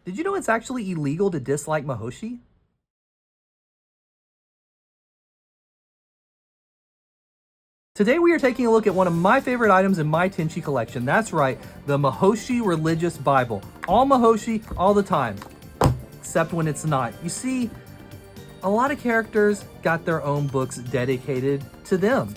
Did you know it's actually illegal to dislike Mihoshi? Today we are taking a look at one of my favorite items in my Tenchi collection. That's right, the Mihoshi Religious Bible. All Mihoshi, all the time, except when it's not. You see, a lot of characters got their own books dedicated to them.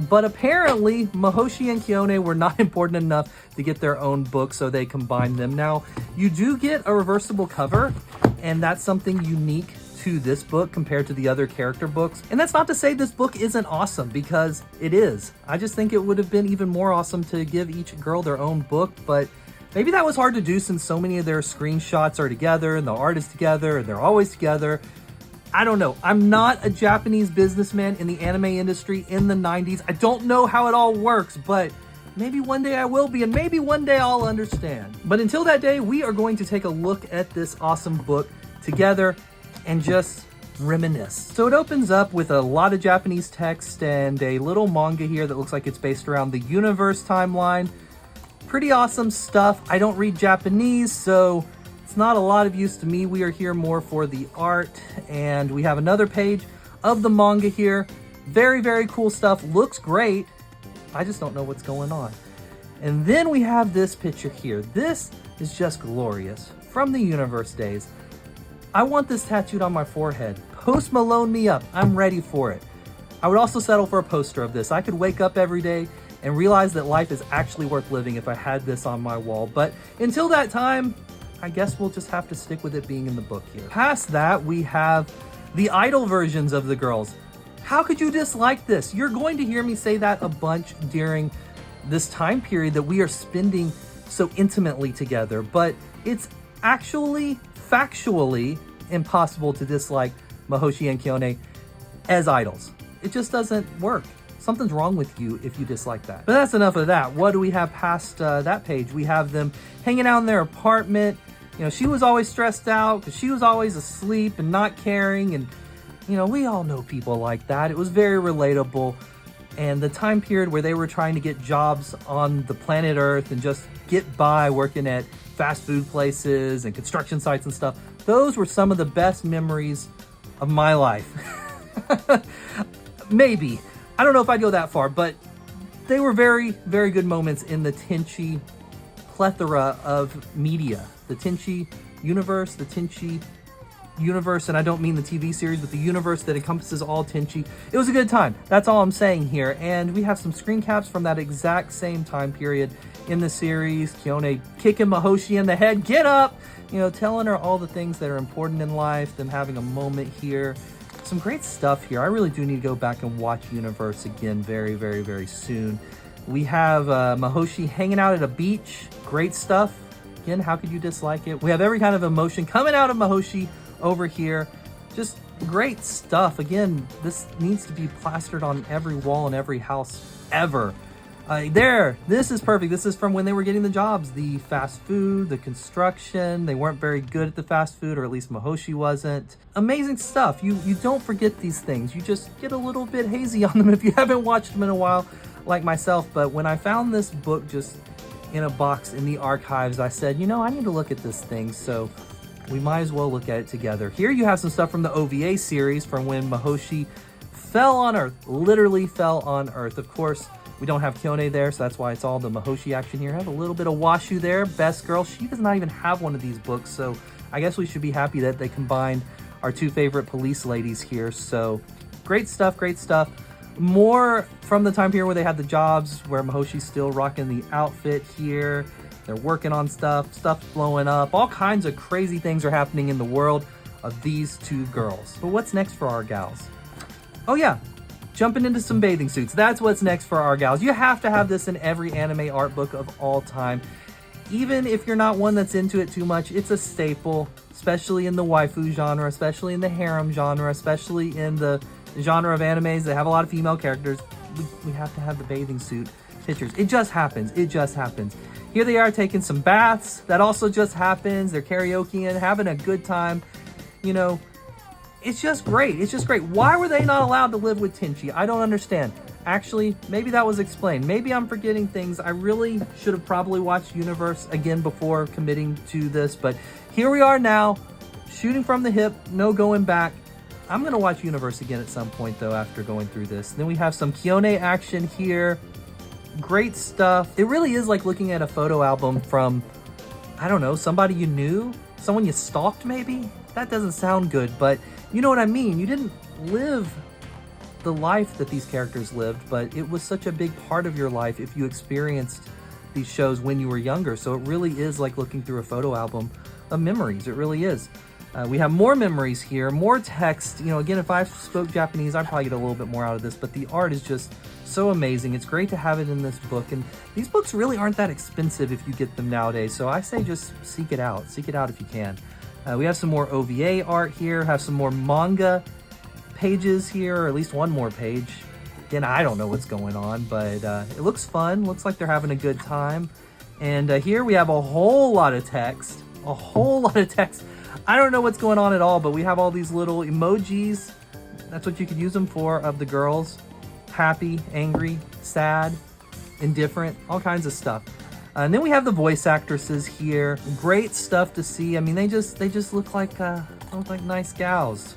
But apparently, Mihoshi and Kiyone were not important enough to get their own book, so they combined them. Now, you do get a reversible cover, and that's something unique to this book compared to the other character books. And that's not to say this book isn't awesome, because it is. I just think it would have been even more awesome to give each girl their own book, but maybe that was hard to do since so many of their screenshots are together, and the art is together, and they're always together. I don't know. I'm not a Japanese businessman in the anime industry in the 90s. I don't know how it all works, but maybe one day I will be, and maybe one day I'll understand. But until that day, we are going to take a look at this awesome book together and just reminisce. So it opens up with a lot of Japanese text and a little manga here that looks like it's based around the universe timeline. Pretty awesome stuff. I don't read Japanese, so it's not a lot of use to me. We are here more for the art, and we have another page of the manga here. Very, very cool stuff. Looks great. I just don't know what's going on. And then we have this picture here. This is just glorious. From the universe days. I want this tattooed on my forehead. Post Malone me up. I'm ready for it. I would also settle for a poster of this. I could wake up every day and realize that life is actually worth living if I had this on my wall. But until that time, I guess we'll just have to stick with it being in the book here. Past that, we have the idol versions of the girls. How could you dislike this? You're going to hear me say that a bunch during this time period that we are spending so intimately together, but it's actually factually impossible to dislike Mihoshi and Kiyone as idols. It just doesn't work. Something's wrong with you if you dislike that. But that's enough of that. What do we have past that page? We have them hanging out in their apartment. You know, she was always stressed out because she was always asleep and not caring. And, you know, we all know people like that. It was very relatable. And the time period where they were trying to get jobs on the planet Earth and just get by working at fast food places and construction sites and stuff, those were some of the best memories of my life. Maybe. I don't know if I'd go that far, but they were very, very good moments in the Tenchi plethora of media. The Tenchi universe, and I don't mean the TV series, but the universe that encompasses all Tenchi. It was a good time. That's all I'm saying here. And we have some screen caps from that exact same time period in the series. Kiyone kicking Mihoshi in the head, get up! You know, telling her all the things that are important in life, them having a moment here. Some great stuff here. I really do need to go back and watch Universe again very, very, very soon. We have Mihoshi hanging out at a beach. Great stuff. Again, how could you dislike it? We have every kind of emotion coming out of Mihoshi over here. Just great stuff. Again, this needs to be plastered on every wall in every house ever. There, this is perfect. This is from when they were getting the jobs. The fast food, the construction. They weren't very good at the fast food, or at least Mihoshi wasn't. Amazing stuff. You don't forget these things. You just get a little bit hazy on them if you haven't watched them in a while, like myself. But when I found this book just in a box in the archives, I said, you know, I need to look at this thing. So we might as well look at it together. Here you have some stuff from the OVA series from when Mihoshi fell on Earth, literally fell on Earth. Of course, we don't have Kiyone there, so that's why it's all the Mihoshi action here. I have a little bit of Washu there, best girl. She does not even have one of these books, so I guess we should be happy that they combined our two favorite police ladies here. So great stuff, great stuff. More from the time period where they had the jobs, where Mihoshi's still rocking the outfit here. They're working on stuff's blowing up. All kinds of crazy things are happening in the world of these two girls. But what's next for our gals? Oh yeah, jumping into some bathing suits. That's what's next for our gals. You have to have this in every anime art book of all time. Even if you're not one that's into it too much, it's a staple, especially in the waifu genre, especially in the harem genre, especially in the genre of animes that have a lot of female characters. We have to have the bathing suit pictures. It just happens. It just happens. Here they are taking some baths. That also just happens. They're karaokeing, having a good time. You know, it's just great. It's just great. Why were they not allowed to live with Tenchi? I don't understand. Actually, maybe that was explained. Maybe I'm forgetting things. I really should have probably watched Universe again before committing to this, but here we are now, shooting from the hip, no going back. I'm gonna watch Universe again at some point though after going through this. Then we have some Kiyone action here. Great stuff. It really is like looking at a photo album from, I don't know, somebody you knew, someone you stalked maybe. That doesn't sound good, but you know what I mean. You didn't live the life that these characters lived, but it was such a big part of your life if you experienced these shows when you were younger. So it really is like looking through a photo album of memories. It really is. We have more memories here, more text. You know, again, if I spoke Japanese, I'd probably get a little bit more out of this, but the art is just so amazing. It's great to have it in this book, and these books really aren't that expensive if you get them nowadays, so I say just seek it out. Seek it out if you can. We have some more OVA art here, have some more manga pages here, or at least one more page. Again, I don't know what's going on, but it looks fun. Looks like they're having a good time. And here we have a whole lot of text. A whole lot of text. I don't know what's going on at all, but we have all these little emojis. That's what you could use them for, of the girls. Happy, angry, sad, indifferent, all kinds of stuff. And then we have the voice actresses here. Great stuff to see. I mean, they just look like nice gals.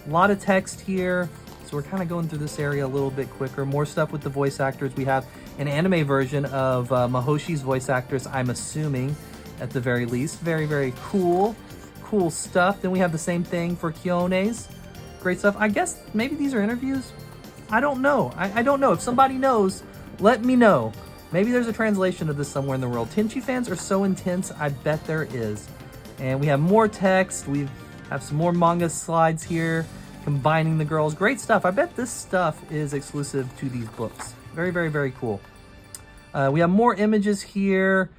A lot of text here. So we're kind of going through this area a little bit quicker. More stuff with the voice actors. We have an anime version of Mihoshi's voice actress, I'm assuming, at the very least. Very, very cool. Cool stuff. Then we have the same thing for Kiyone's. Great stuff. I guess maybe these are interviews. I don't know. I don't know. If somebody knows, let me know. Maybe there's a translation of this somewhere in the world. Tenchi fans are so intense. I bet there is. And we have more text. We have some more manga slides here, combining the girls. Great stuff. I bet this stuff is exclusive to these books. Very, very, very cool. We have more images here.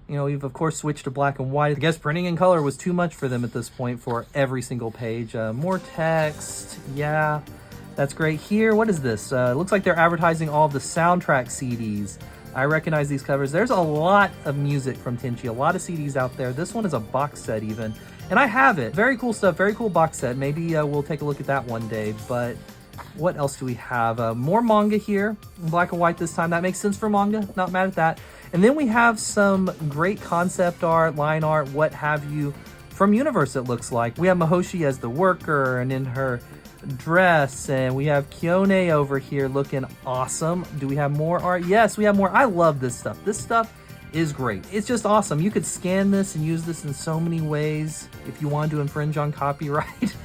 You know, we've of course switched to black and white. I guess printing in color was too much for them at this point for every single page. More text. Yeah, that's great. Here, what is this? It looks like they're advertising all of the soundtrack CDs. I recognize these covers. There's a lot of music from Tenchi, a lot of CDs out there. This one is a box set even, and I have it. Very cool stuff, very cool box set. Maybe we'll take a look at that one day, but what else do we have? More manga here, in black and white this time. That makes sense for manga, not mad at that. And then we have some great concept art, line art, what have you, from Universe it looks like. We have Mihoshi as the worker and in her dress, and we have Kiyone over here looking awesome. Do we have more art? Yes, we have more. I love this stuff. This stuff is great. It's just awesome. You could scan this and use this in so many ways if you wanted to infringe on copyright.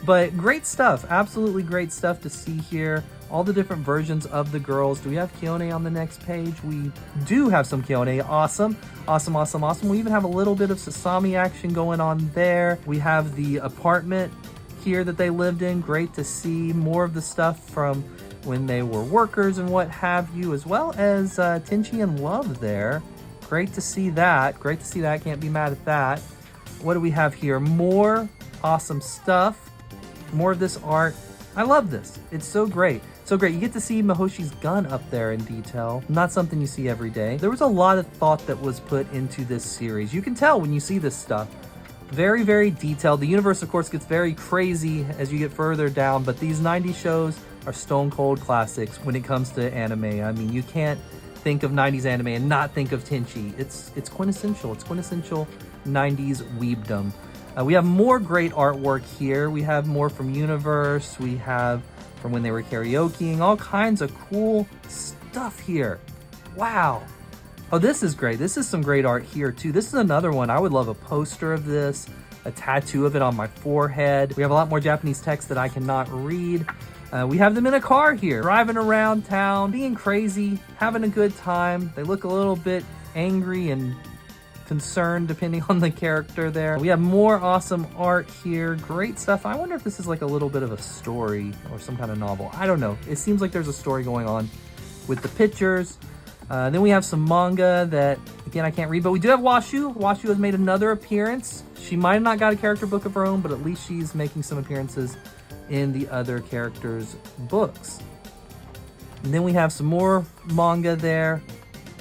But great stuff. Absolutely great stuff to see here. All the different versions of the girls. Do we have Kiyone on the next page? We do have some Kiyone. Awesome. Awesome, awesome, awesome. We even have a little bit of Sasami action going on there. We have the apartment here that they lived in. Great to see more of the stuff from when they were workers and what have you, as well as Tenchi and Love there. Great to see that. Great to see that. Can't be mad at that. What do we have here? More awesome stuff. More of this art. I love this. It's so great. So great. You get to see Mihoshi's gun up there in detail. Not something you see every day. There was a lot of thought that was put into this series. You can tell when you see this stuff. Very, very detailed. The universe, of course, gets very crazy as you get further down, but these 90s shows are stone cold classics when it comes to anime. I mean, you can't think of 90s anime and not think of Tenchi. It's quintessential. It's quintessential 90s weebdom. We have more great artwork here. We have more from Universe. We have from when they were karaokeing. All kinds of cool stuff here. Wow. Oh, this is great. This is some great art here too. This is another one. I would love a poster of this, a tattoo of it on my forehead. We have a lot more Japanese text that I cannot read. We have them in a car here, driving around town, being crazy, having a good time. They look a little bit angry and concerned depending on the character there. We have more awesome art here. Great stuff. I wonder if this is like a little bit of a story or some kind of novel. I don't know. It seems like there's a story going on with the pictures. Then we have some manga that, again, I can't read, but we do have Washu. Washu has made another appearance. She might have not got a character book of her own, but at least she's making some appearances in the other characters' books. And then we have some more manga there.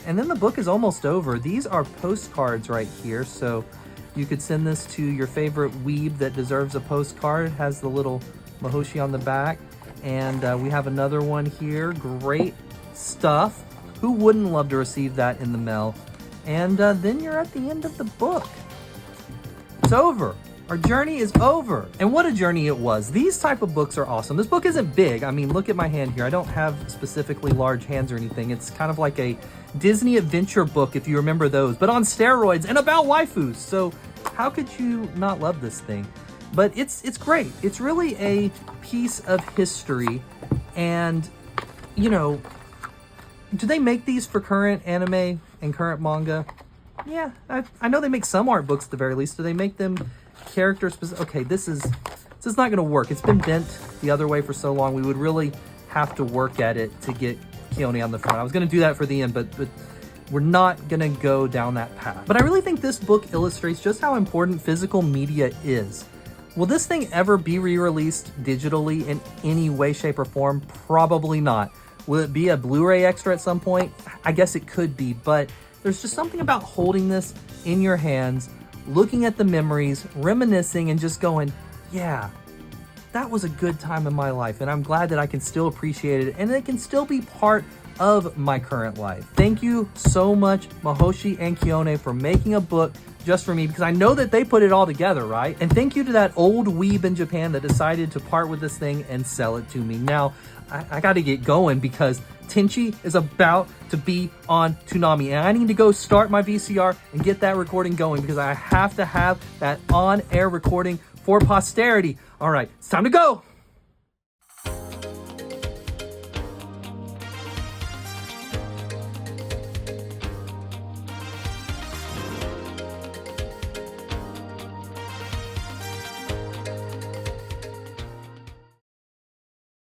And then the book is almost over. These are postcards right here, so you could send this to your favorite weeb that deserves a postcard. It has the little Mihoshi on the back. And we have another one here. Great stuff. Who wouldn't love to receive that in the mail? And then you're at the end of the book. It's over. Our journey is over. And what a journey it was. These type of books are awesome. This book isn't big. I mean, look at my hand here. I don't have specifically large hands or anything. It's kind of like a Disney adventure book, if you remember those, but on steroids and about waifus. So how could you not love this thing? But it's great. It's really a piece of history. And, you know, do they make these for current anime and current manga? Yeah, I know they make some art books at the very least. Do they make them character specific? Okay, this is not going to work. It's been bent the other way for so long. We would really have to work at it to get Kiyone on the front. I was going to do that for the end, but we're not going to go down that path. But I really think this book illustrates just how important physical media is. Will this thing ever be re-released digitally in any way, shape, or form? Probably not. Will it be a Blu-ray extra at some point? I guess it could be, but there's just something about holding this in your hands, looking at the memories, reminiscing, and just going, yeah, that was a good time in my life, and I'm glad that I can still appreciate it, and it can still be part of my current life. Thank you so much, Mihoshi and Kiyone, for making a book just for me, because I know that they put it all together, right? And thank you to that old weeb in Japan that decided to part with this thing and sell it to me. Now, I got to get going because Tenchi is about to be on Toonami, and I need to go start my VCR and get that recording going because I have to have that on-air recording for posterity. All right, it's time to go.